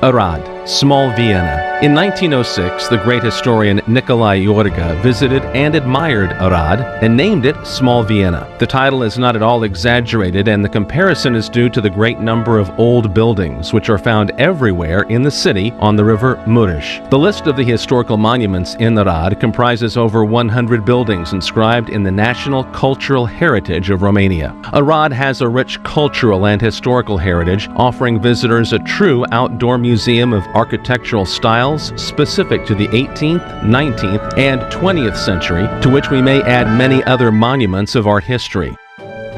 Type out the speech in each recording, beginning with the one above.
Arad, Small Vienna. In 1906, the great historian Nikolai Yorga visited and admired Arad and named it Small Vienna. The title is not at all exaggerated, and the comparison is due to the great number of old buildings which are found everywhere in the city on the river Mureș. The list of the historical monuments in Arad comprises over 100 buildings inscribed in the national cultural heritage of Romania. Arad has a rich cultural and historical heritage, offering visitors a true outdoor museum of architectural styles specific to the 18th, 19th, and 20th century, to which we may add many other monuments of art history.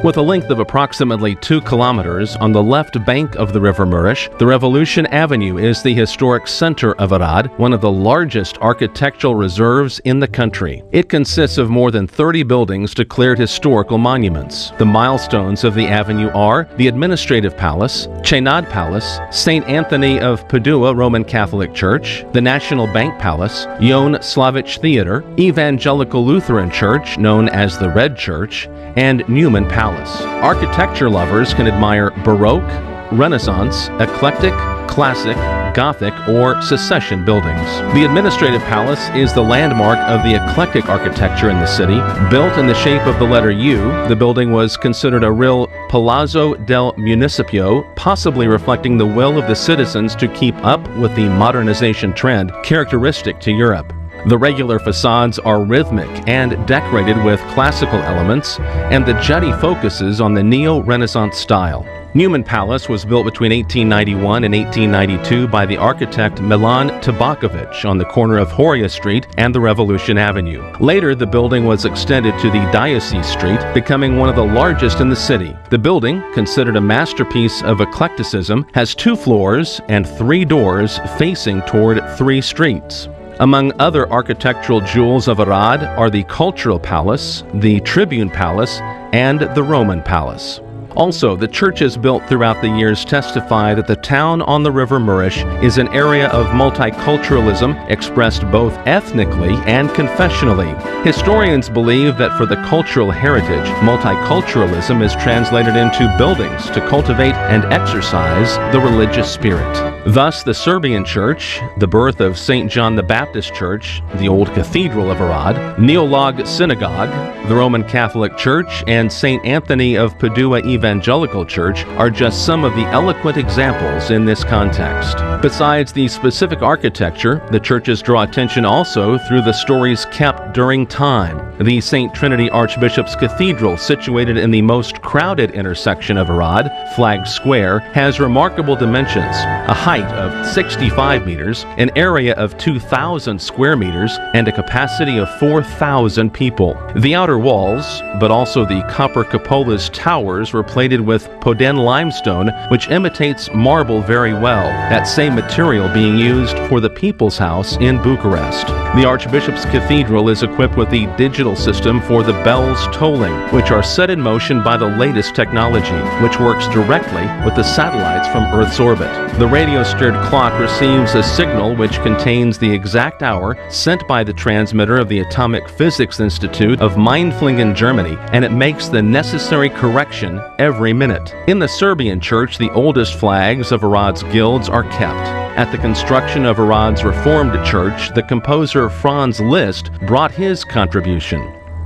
With a length of approximately 2 kilometers on the left bank of the River Mureș, the Revolution Avenue is the historic center of Arad, one of the largest architectural reserves in the country. It consists of more than 30 buildings declared historical monuments. The milestones of the avenue are the Administrative Palace, Chenad Palace, St. Anthony of Padua Roman Catholic Church, the National Bank Palace, Ion Slavic Theater, Evangelical Lutheran Church known as the Red Church, and Newman Palace. Architecture lovers can admire Baroque, Renaissance, Eclectic, Classic, Gothic, or Secession buildings. The Administrative Palace is the landmark of the eclectic architecture in the city. Built in the shape of the letter U, the building was considered a real Palazzo del Municipio, possibly reflecting the will of the citizens to keep up with the modernization trend characteristic to Europe. The regular facades are rhythmic and decorated with classical elements, and the jetty focuses on the neo-Renaissance style. Newman Palace was built between 1891 and 1892 by the architect Milan Tabakovic on the corner of Horia Street and the Revolution Avenue. Later, the building was extended to the Diocese Street, becoming one of the largest in the city. The building, considered a masterpiece of eclecticism, has 2 floors and 3 doors facing toward 3 streets. Among other architectural jewels of Arad are the Cultural Palace, the Tribune Palace, and the Roman Palace. Also, the churches built throughout the years testify that the town on the River Mureș is an area of multiculturalism expressed both ethnically and confessionally. Historians believe that for the cultural heritage, multiculturalism is translated into buildings to cultivate and exercise the religious spirit. Thus, the Serbian Church, the birth of St. John the Baptist Church, the old Cathedral of Arad, Neolog Synagogue, the Roman Catholic Church, and St. Anthony of Padua Evangelical Church are just some of the eloquent examples in this context. Besides the specific architecture, the churches draw attention also through the stories kept during time. The St. Trinity Archbishop's Cathedral, situated in the most crowded intersection of Arad, Flag Square, has remarkable dimensions, a height of 65 meters, an area of 2,000 square meters, and a capacity of 4,000 people. The outer walls, but also the copper cupolas towers, were plated with Poden limestone, which imitates marble very well, that same material being used for the People's House in Bucharest. The Archbishop's Cathedral is equipped with the digital system for the bells tolling, which are set in motion by the latest technology, which works directly with the satellites from Earth's orbit. The radio-steered clock receives a signal which contains the exact hour sent by the transmitter of the Atomic Physics Institute of Mainflingen, Germany, and it makes the necessary correction every minute. In the Serbian Church, the oldest flags of Arad's guilds are kept. At the construction of Arad's Reformed Church, the composer Franz Liszt brought his contribution.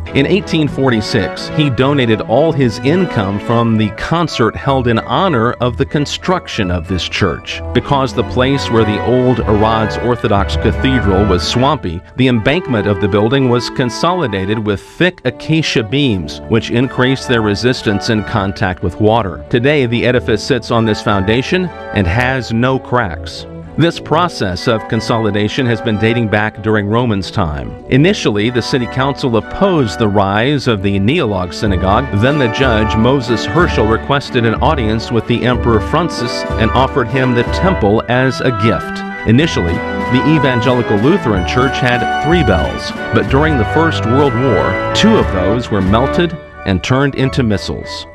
In 1846, he donated all his income from the concert held in honor of the construction of this church. Because the place where the old Arad's Orthodox Cathedral was swampy, the embankment of the building was consolidated with thick acacia beams, which increased their resistance in contact with water. Today, the edifice sits on this foundation and has no cracks. This process of consolidation has been dating back during Romans' time. Initially, the city council opposed the rise of the Neolog Synagogue. Then the judge, Moses Herschel, requested an audience with the Emperor Francis and offered him the temple as a gift. Initially, the Evangelical Lutheran Church had 3 bells, but during the First World War, 2 of those were melted and turned into missiles.